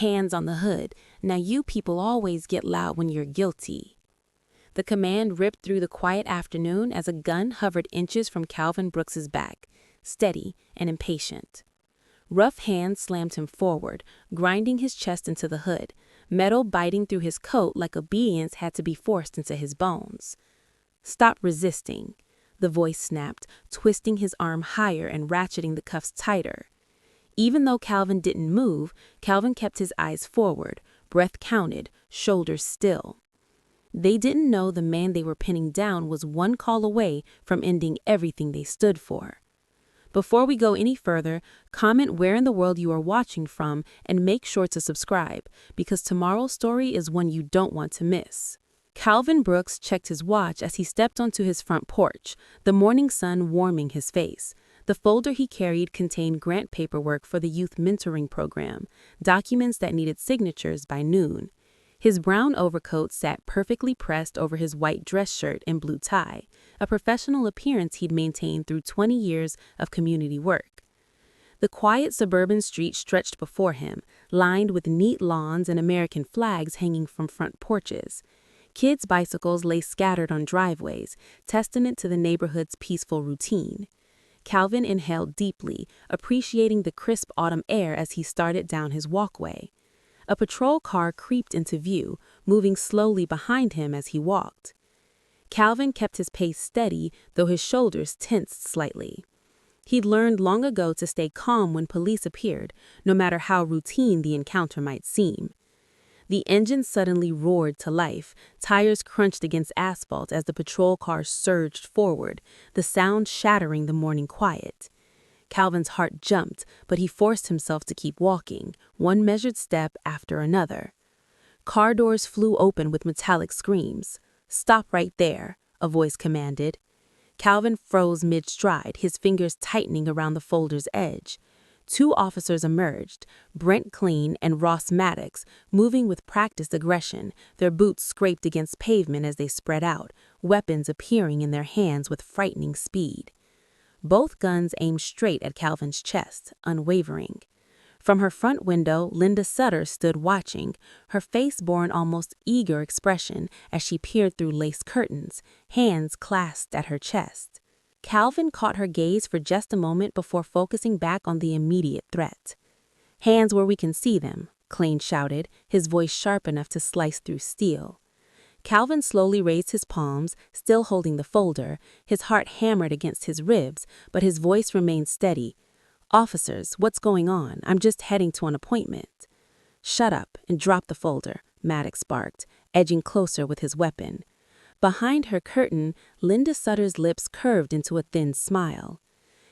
Hands on the hood. Now you people always get loud when you're guilty. The command ripped through the quiet afternoon as a gun hovered inches from Calvin Brooks's back, steady and impatient. Rough hands slammed him forward, grinding his chest into the hood, metal biting through his coat like obedience had to be forced into his bones. "Stop resisting," the voice snapped, twisting his arm higher and ratcheting the cuffs tighter. Even though Calvin didn't move, Calvin kept his eyes forward, breath counted, shoulders still. They didn't know the man they were pinning down was one call away from ending everything they stood for. Before we go any further, comment where in the world you are watching from and make sure to subscribe, because tomorrow's story is one you don't want to miss. Calvin Brooks checked his watch as he stepped onto his front porch, the morning sun warming his face. The folder he carried contained grant paperwork for the youth mentoring program, documents that needed signatures by noon. His brown overcoat sat perfectly pressed over his white dress shirt and blue tie, a professional appearance he'd maintained through 20 years of community work. The quiet suburban street stretched before him, lined with neat lawns and American flags hanging from front porches. Kids' bicycles lay scattered on driveways, testament to the neighborhood's peaceful routine. Calvin inhaled deeply, appreciating the crisp autumn air as he started down his walkway. A patrol car creeped into view, moving slowly behind him as he walked. Calvin kept his pace steady, though his shoulders tensed slightly. He'd learned long ago to stay calm when police appeared, no matter how routine the encounter might seem. The engine suddenly roared to life, tires crunched against asphalt as the patrol car surged forward, the sound shattering the morning quiet. Calvin's heart jumped, but he forced himself to keep walking, one measured step after another. Car doors flew open with metallic screams. "Stop right there," a voice commanded. Calvin froze mid-stride, his fingers tightening around the folder's edge. Two officers emerged, Brent Clean and Ross Maddox, moving with practiced aggression, their boots scraped against pavement as they spread out, weapons appearing in their hands with frightening speed. Both guns aimed straight at Calvin's chest, unwavering. From her front window, Linda Sutter stood watching, her face bore an almost eager expression as she peered through lace curtains, hands clasped at her chest. Calvin caught her gaze for just a moment before focusing back on the immediate threat. "Hands where we can see them," Klein shouted, his voice sharp enough to slice through steel. Calvin slowly raised his palms, still holding the folder, his heart hammered against his ribs, but his voice remained steady. "Officers, what's going on? I'm just heading to an appointment." "Shut up and drop the folder," Maddox barked, edging closer with his weapon. Behind her curtain, Linda Sutter's lips curved into a thin smile.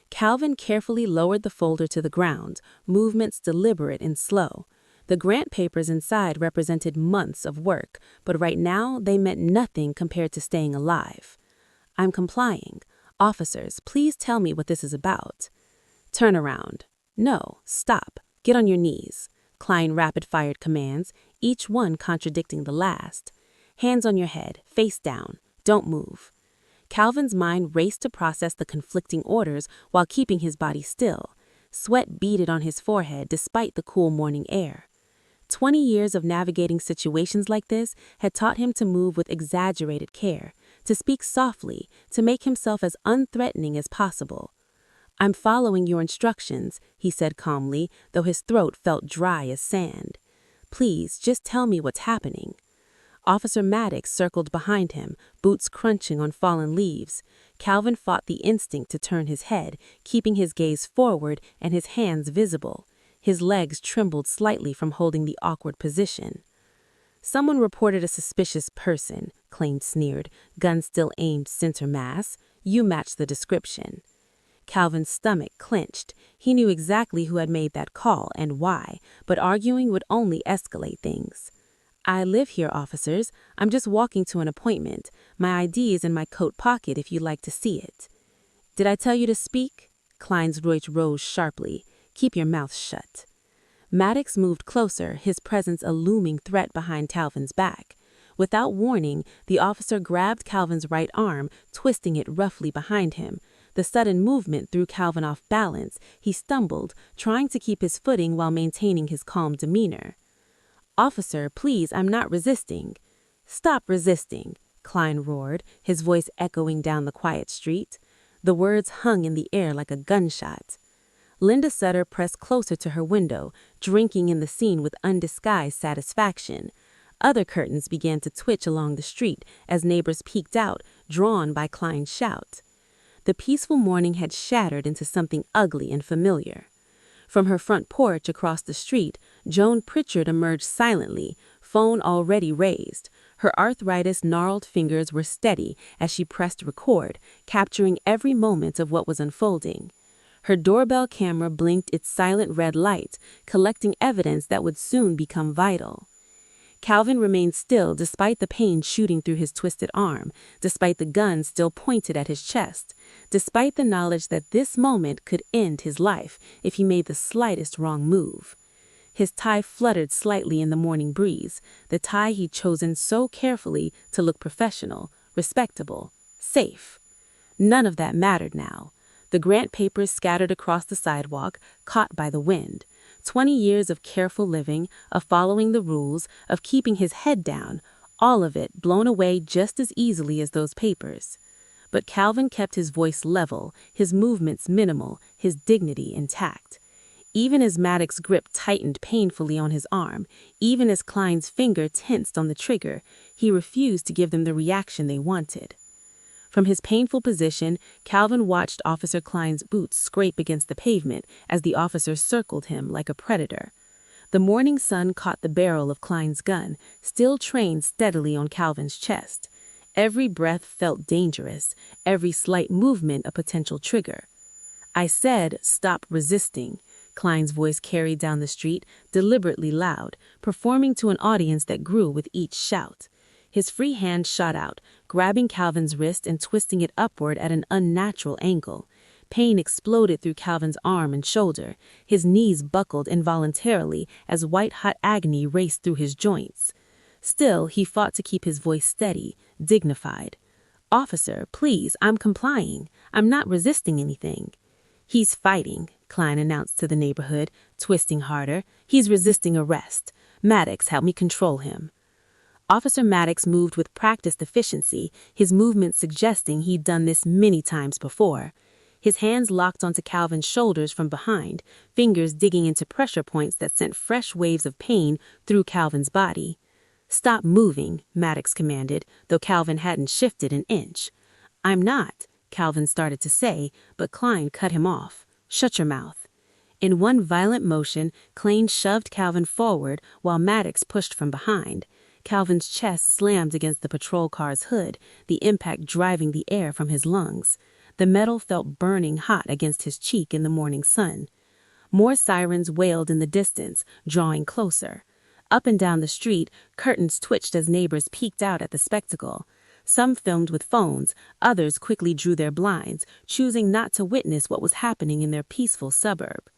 Calvin carefully lowered the folder to the ground, movements deliberate and slow. The grant papers inside represented months of work, but right now they meant nothing compared to staying alive. "I'm complying. Officers, please tell me what this is about." "Turn around." "No, stop. Get on your knees." Klein rapid-fired commands, each one contradicting the last. "Hands on your head, face down. Don't move." Calvin's mind raced to process the conflicting orders while keeping his body still. Sweat beaded on his forehead despite the cool morning air. 20 years of navigating situations like this had taught him to move with exaggerated care, to speak softly, to make himself as unthreatening as possible. "I'm following your instructions," he said calmly, though his throat felt dry as sand. "Please, just tell me what's happening." Officer Maddox circled behind him, boots crunching on fallen leaves. Calvin fought the instinct to turn his head, keeping his gaze forward and his hands visible. His legs trembled slightly from holding the awkward position. "Someone reported a suspicious person," Klein sneered, gun still aimed center mass. "You match the description." Calvin's stomach clenched. He knew exactly who had made that call and why, but arguing would only escalate things. "I live here, officers. I'm just walking to an appointment. My ID is in my coat pocket if you'd like to see it." "Did I tell you to speak?" Klein's voice rose sharply. "Keep your mouth shut." Maddox moved closer, his presence a looming threat behind Calvin's back. Without warning, the officer grabbed Calvin's right arm, twisting it roughly behind him. The sudden movement threw Calvin off balance. He stumbled, trying to keep his footing while maintaining his calm demeanor. "Officer, please, I'm not resisting." "Stop resisting," Klein roared, his voice echoing down the quiet street. The words hung in the air like a gunshot. Linda Sutter pressed closer to her window, drinking in the scene with undisguised satisfaction. Other curtains began to twitch along the street as neighbors peeked out, drawn by Klein's shout. The peaceful morning had shattered into something ugly and familiar. From her front porch across the street, Joan Pritchard emerged silently, phone already raised. Her arthritis-gnarled fingers were steady as she pressed record, capturing every moment of what was unfolding. Her doorbell camera blinked its silent red light, collecting evidence that would soon become vital. Calvin remained still despite the pain shooting through his twisted arm, despite the gun still pointed at his chest, despite the knowledge that this moment could end his life if he made the slightest wrong move. His tie fluttered slightly in the morning breeze, the tie he'd chosen so carefully to look professional, respectable, safe. None of that mattered now. The grant papers scattered across the sidewalk, caught by the wind. 20 years of careful living, of following the rules, of keeping his head down, all of it blown away just as easily as those papers. But Calvin kept his voice level, his movements minimal, his dignity intact. Even as Maddox's grip tightened painfully on his arm, even as Klein's finger tensed on the trigger, he refused to give them the reaction they wanted. From his painful position, Calvin watched Officer Klein's boots scrape against the pavement as the officer circled him like a predator. The morning sun caught the barrel of Klein's gun, still trained steadily on Calvin's chest. Every breath felt dangerous, every slight movement a potential trigger. "I said, stop resisting," Klein's voice carried down the street, deliberately loud, performing to an audience that grew with each shout. His free hand shot out, grabbing Calvin's wrist and twisting it upward at an unnatural angle. Pain exploded through Calvin's arm and shoulder. His knees buckled involuntarily as white-hot agony raced through his joints. Still, he fought to keep his voice steady, dignified. "Officer, please, I'm complying. I'm not resisting anything." "He's fighting," Klein announced to the neighborhood, twisting harder. "He's resisting arrest. Maddox, help me control him." Officer Maddox moved with practiced efficiency, his movements suggesting he'd done this many times before. His hands locked onto Calvin's shoulders from behind, fingers digging into pressure points that sent fresh waves of pain through Calvin's body. "Stop moving," Maddox commanded, though Calvin hadn't shifted an inch. "I'm not," Calvin started to say, but Klein cut him off. "Shut your mouth." In one violent motion, Klein shoved Calvin forward while Maddox pushed from behind. Calvin's chest slammed against the patrol car's hood, the impact driving the air from his lungs. The metal felt burning hot against his cheek in the morning sun. More sirens wailed in the distance, drawing closer. Up and down the street, curtains twitched as neighbors peeked out at the spectacle. Some filmed with phones, others quickly drew their blinds, choosing not to witness what was happening in their peaceful suburb.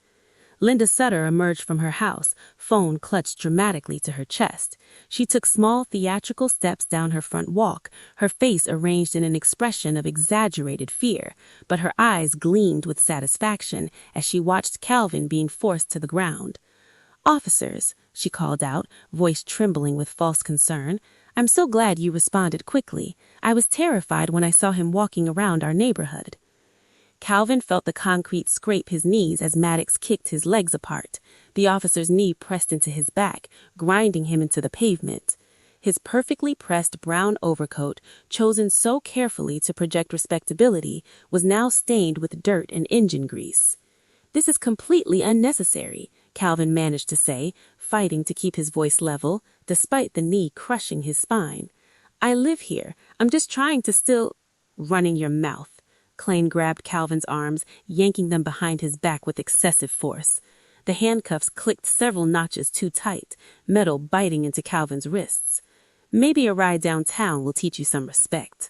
Linda Sutter emerged from her house, phone clutched dramatically to her chest. She took small theatrical steps down her front walk, her face arranged in an expression of exaggerated fear, but her eyes gleamed with satisfaction as she watched Calvin being forced to the ground. "Officers," she called out, voice trembling with false concern, "I'm so glad you responded quickly. I was terrified when I saw him walking around our neighborhood." Calvin felt the concrete scrape his knees as Maddox kicked his legs apart. The officer's knee pressed into his back, grinding him into the pavement. His perfectly pressed brown overcoat, chosen so carefully to project respectability, was now stained with dirt and engine grease. "This is completely unnecessary," Calvin managed to say, fighting to keep his voice level, despite the knee crushing his spine. "I live here. I'm just trying to still—" "Running your mouth." Klein grabbed Calvin's arms, yanking them behind his back with excessive force. The handcuffs clicked several notches too tight, metal biting into Calvin's wrists. "Maybe a ride downtown will teach you some respect."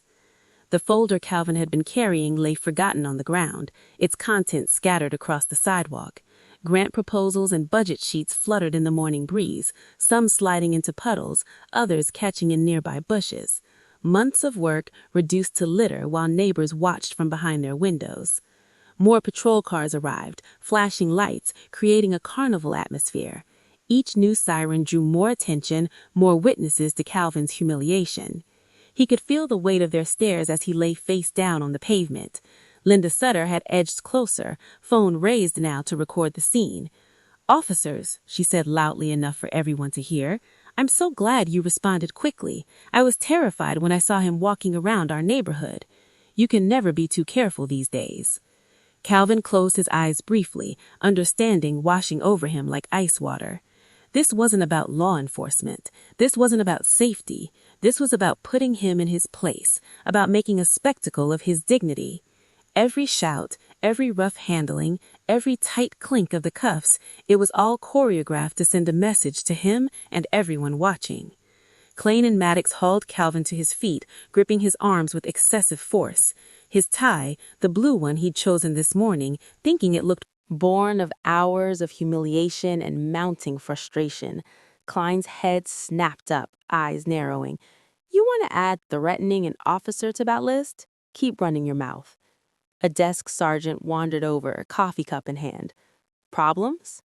The folder Calvin had been carrying lay forgotten on the ground, its contents scattered across the sidewalk. Grant proposals and budget sheets fluttered in the morning breeze, some sliding into puddles, others catching in nearby bushes. Months of work reduced to litter while neighbors watched from behind their windows. More patrol cars arrived, flashing lights, creating a carnival atmosphere. Each new siren drew more attention, more witnesses to Calvin's humiliation. He could feel the weight of their stares as he lay face down on the pavement. Linda Sutter had edged closer, phone raised now to record the scene. "Officers," she said loudly enough for everyone to hear, "I'm so glad you responded quickly. I was terrified when I saw him walking around our neighborhood. You can never be too careful these days." Calvin closed his eyes briefly, understanding washing over him like ice water. This wasn't about law enforcement. This wasn't about safety. This was about putting him in his place, about making a spectacle of his dignity. Every shout, every rough handling, every tight clink of the cuffs, it was all choreographed to send a message to him and everyone watching. Klain and Maddox hauled Calvin to his feet, gripping his arms with excessive force. His tie, the blue one he'd chosen this morning, thinking it looked born of hours of humiliation and mounting frustration. Klein's head snapped up, eyes narrowing. "You want to add threatening an officer to that list? Keep running your mouth." A desk sergeant wandered over, coffee cup in hand. "Problems?"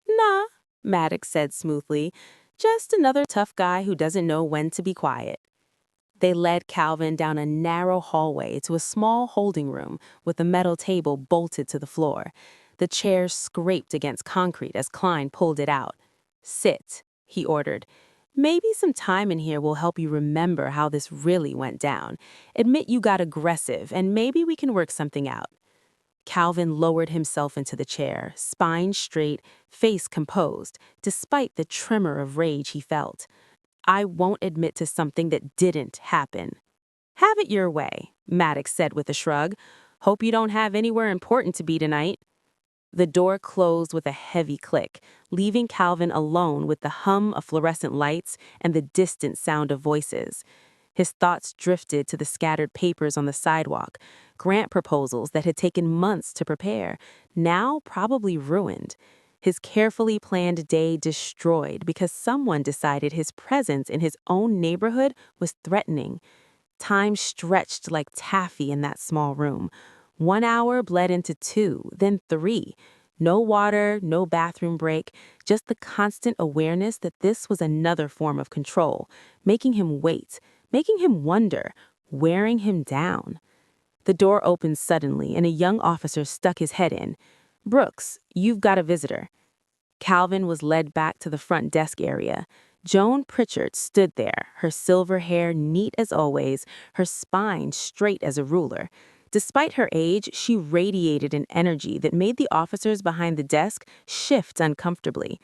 "Nah," Maddox said smoothly. "Just another tough guy who doesn't know when to be quiet." They led Calvin down a narrow hallway to a small holding room with a metal table bolted to the floor. The chairs scraped against concrete as Klein pulled it out. "Sit," he ordered. "Maybe some time in here will help you remember how this really went down. Admit you got aggressive, and maybe we can work something out." Calvin lowered himself into the chair, spine straight, face composed, despite the tremor of rage he felt. "I won't admit to something that didn't happen." "Have it your way," Maddox said with a shrug. "Hope you don't have anywhere important to be tonight." The door closed with a heavy click, leaving Calvin alone with the hum of fluorescent lights and the distant sound of voices. His thoughts drifted to the scattered papers on the sidewalk, grant proposals that had taken months to prepare, now probably ruined. His carefully planned day destroyed because someone decided his presence in his own neighborhood was threatening. Time stretched like taffy in that small room. 1 hour bled into 2, then 3. No water, no bathroom break, just the constant awareness that this was another form of control, making him wait, making him wonder, wearing him down. The door opened suddenly and a young officer stuck his head in. "Brooks, you've got a visitor." Calvin was led back to the front desk area. Joan Pritchard stood there, her silver hair neat as always, her spine straight as a ruler. Despite her age, she radiated an energy that made the officers behind the desk shift uncomfortably.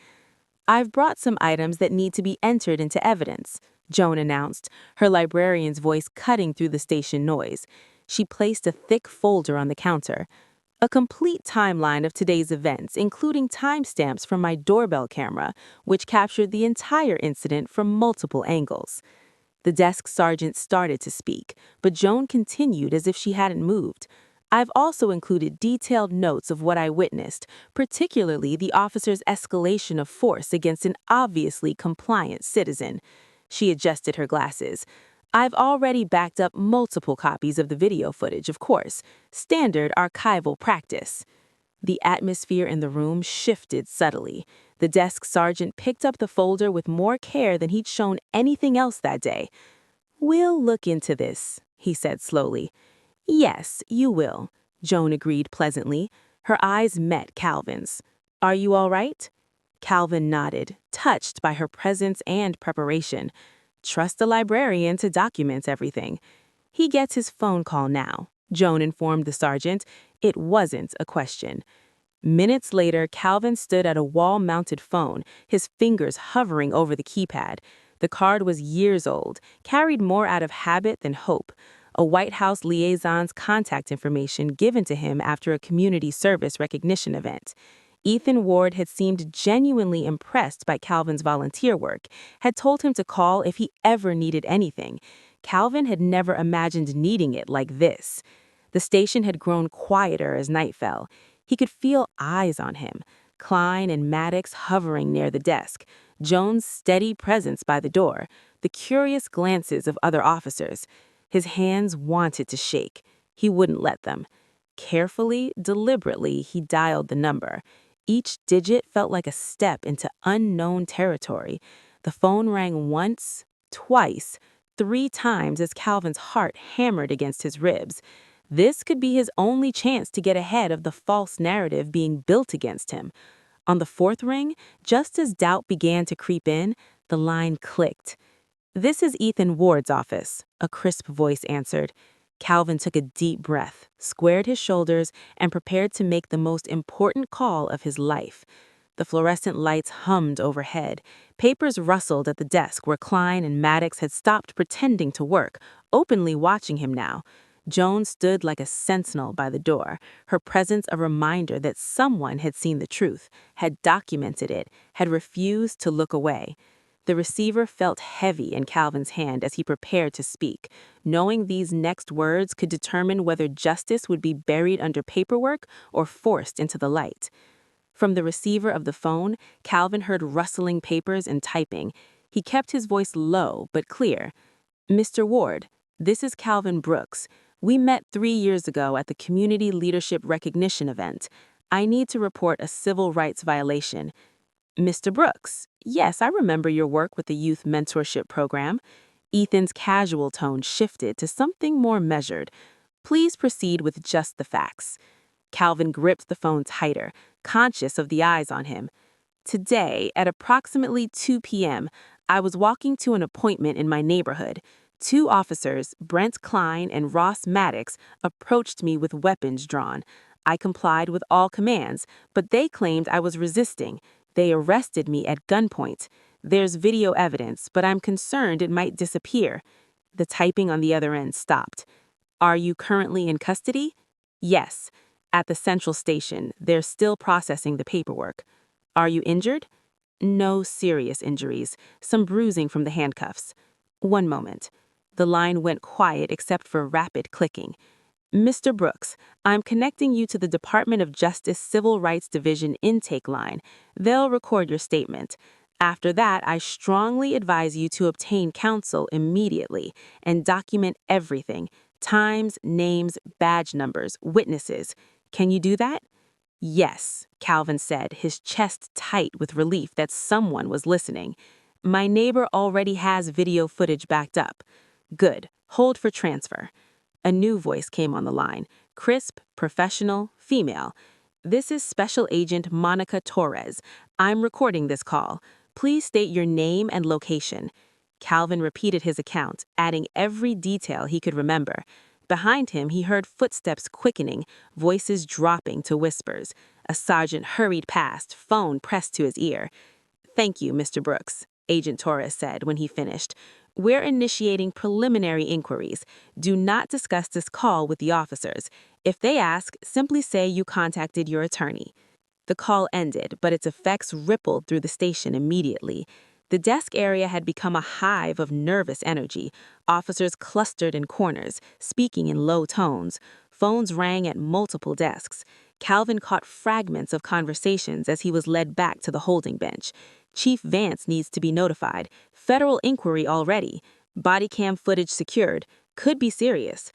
"I've brought some items that need to be entered into evidence," Joan announced, her librarian's voice cutting through the station noise. She placed a thick folder on the counter. "A complete timeline of today's events, including timestamps from my doorbell camera, which captured the entire incident from multiple angles." The desk sergeant started to speak, but Joan continued as if she hadn't moved. "I've also included detailed notes of what I witnessed, particularly the officer's escalation of force against an obviously compliant citizen." She adjusted her glasses. "I've already backed up multiple copies of the video footage, of course. Standard archival practice." The atmosphere in the room shifted subtly. The desk sergeant picked up the folder with more care than he'd shown anything else that day. "We'll look into this," he said slowly. "Yes, you will," Joan agreed pleasantly. Her eyes met Calvin's. "Are you all right?" Calvin nodded, touched by her presence and preparation. "Trust the librarian to document everything." "He gets his phone call now," Joan informed the sergeant. It wasn't a question. Minutes later, Calvin stood at a wall-mounted phone, his fingers hovering over the keypad. The card was years old, carried more out of habit than hope. A White House liaison's contact information given to him after a community service recognition event. Ethan Ward had seemed genuinely impressed by Calvin's volunteer work, had told him to call if he ever needed anything. Calvin had never imagined needing it like this. The station had grown quieter as night fell. He could feel eyes on him, Klein and Maddox hovering near the desk, Joan's steady presence by the door, the curious glances of other officers. His hands wanted to shake. He wouldn't let them. Carefully, deliberately, he dialed the number. Each digit felt like a step into unknown territory. The phone rang once, twice, 3 times as Calvin's heart hammered against his ribs. This could be his only chance to get ahead of the false narrative being built against him. On the fourth ring, just as doubt began to creep in, the line clicked. "This is Ethan Ward's office," a crisp voice answered. Calvin took a deep breath, squared his shoulders, and prepared to make the most important call of his life. The fluorescent lights hummed overhead. Papers rustled at the desk where Klein and Maddox had stopped pretending to work, openly watching him now. Joan stood like a sentinel by the door, her presence a reminder that someone had seen the truth, had documented it, had refused to look away. The receiver felt heavy in Calvin's hand as he prepared to speak, knowing these next words could determine whether justice would be buried under paperwork or forced into the light. From the receiver of the phone, Calvin heard rustling papers and typing. He kept his voice low but clear. "Mr. Ward, this is Calvin Brooks. We met 3 years ago at the Community Leadership Recognition event. I need to report a civil rights violation." "Mr. Brooks, yes, I remember your work with the Youth Mentorship Program." Ethan's casual tone shifted to something more measured. "Please proceed with just the facts." Calvin gripped the phone tighter, conscious of the eyes on him. "Today, at approximately 2 p.m., I was walking to an appointment in my neighborhood. 2 officers, Brent Klein and Ross Maddox, approached me with weapons drawn. I complied with all commands, but they claimed I was resisting. They arrested me at gunpoint. There's video evidence, but I'm concerned it might disappear." The typing on the other end stopped. "Are you currently in custody?" "Yes. At the central station. They're still processing the paperwork." "Are you injured?" "No serious injuries. Some bruising from the handcuffs." "One moment." The line went quiet except for rapid clicking. "Mr. Brooks, I'm connecting you to the Department of Justice Civil Rights Division intake line. They'll record your statement. After that, I strongly advise you to obtain counsel immediately and document everything: times, names, badge numbers, witnesses. Can you do that?" "Yes," Calvin said, his chest tight with relief that someone was listening. "My neighbor already has video footage backed up." "Good. Hold for transfer." A new voice came on the line, crisp, professional, female. "This is Special Agent Monica Torres. I'm recording this call. Please state your name and location." Calvin repeated his account, adding every detail he could remember. Behind him, he heard footsteps quickening, voices dropping to whispers. A sergeant hurried past, phone pressed to his ear. "Thank you, Mr. Brooks," Agent Torres said when he finished. "We're initiating preliminary inquiries. Do not discuss this call with the officers. If they ask, simply say you contacted your attorney." The call ended, but its effects rippled through the station immediately. The desk area had become a hive of nervous energy. Officers clustered in corners, speaking in low tones. Phones rang at multiple desks. Calvin caught fragments of conversations as he was led back to the holding bench. "Chief Vance needs to be notified. Federal inquiry already. Body cam footage secured. Could be serious."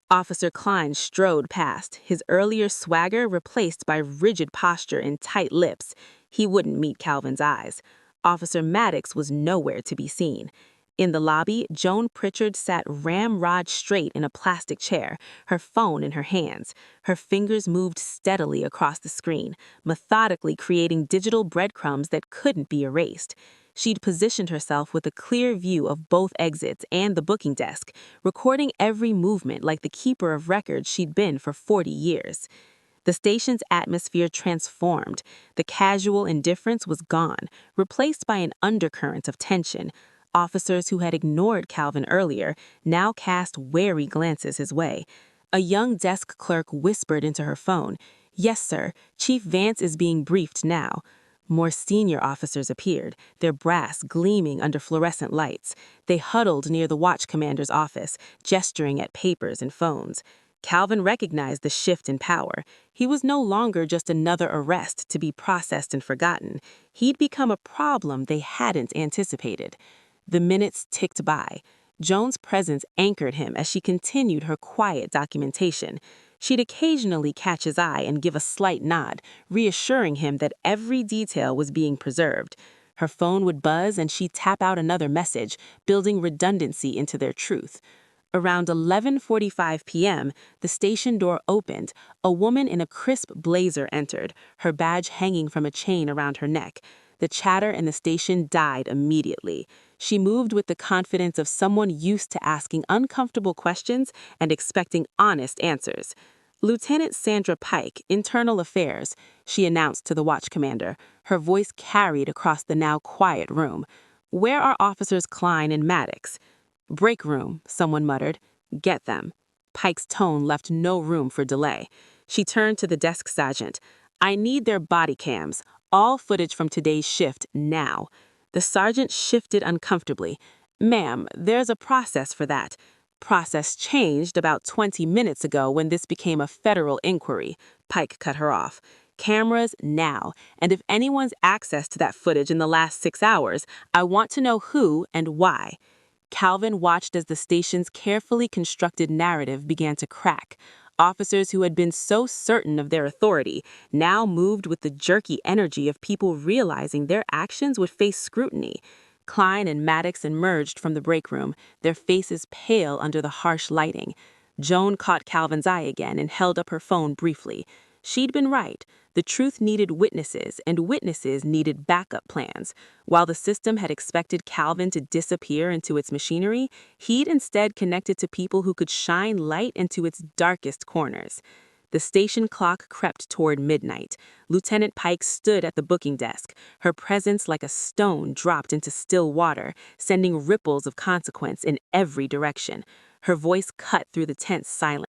Officer Klein strode past, his earlier swagger replaced by rigid posture and tight lips. He wouldn't meet Calvin's eyes. Officer Maddox was nowhere to be seen. In the lobby, Joan Pritchard sat ramrod straight in a plastic chair, her phone in her hands. Her fingers moved steadily across the screen, methodically creating digital breadcrumbs that couldn't be erased. She'd positioned herself with a clear view of both exits and the booking desk, recording every movement like the keeper of records she'd been for 40 years. The station's atmosphere transformed. The casual indifference was gone, replaced by an undercurrent of tension. Officers who had ignored Calvin earlier now cast wary glances his way. A young desk clerk whispered into her phone, "Yes, sir, Chief Vance is being briefed now." More senior officers appeared, their brass gleaming under fluorescent lights. They huddled near the watch commander's office, gesturing at papers and phones. Calvin recognized the shift in power. He was no longer just another arrest to be processed and forgotten. He'd become a problem they hadn't anticipated. The minutes ticked by. Joan's presence anchored him as she continued her quiet documentation. She'd occasionally catch his eye and give a slight nod, reassuring him that every detail was being preserved. Her phone would buzz and she'd tap out another message, building redundancy into their truth. Around 11:45 p.m., the station door opened. A woman in a crisp blazer entered, her badge hanging from a chain around her neck. The chatter in the station died immediately. She moved with the confidence of someone used to asking uncomfortable questions and expecting honest answers. Lieutenant Sandra Pike, Internal Affairs, she announced to the watch commander. Her voice carried across the now quiet room. Where are Officers Klein and Maddox? Break room, someone muttered. Get them. Pike's tone left no room for delay. She turned to the desk sergeant. I need their body cams. All footage from today's shift now. The sergeant shifted uncomfortably. Ma'am, there's a process for that. Process changed about 20 minutes ago when this became a federal inquiry. Pike cut her off. Cameras now, and if anyone's access to that footage in the last 6 hours, I want to know who and why. Calvin watched as the station's carefully constructed narrative began to crack. Officers who had been so certain of their authority now moved with the jerky energy of people realizing their actions would face scrutiny. Klein and Maddox emerged from the break room, their faces pale under the harsh lighting. Joan caught Calvin's eye again and held up her phone briefly. She'd been right. The truth needed witnesses, and witnesses needed backup plans. While the system had expected Calvin to disappear into its machinery, he'd instead connected to people who could shine light into its darkest corners. The station clock crept toward midnight. Lieutenant Pike stood at the booking desk, her presence like a stone dropped into still water, sending ripples of consequence in every direction. Her voice cut through the tense silence.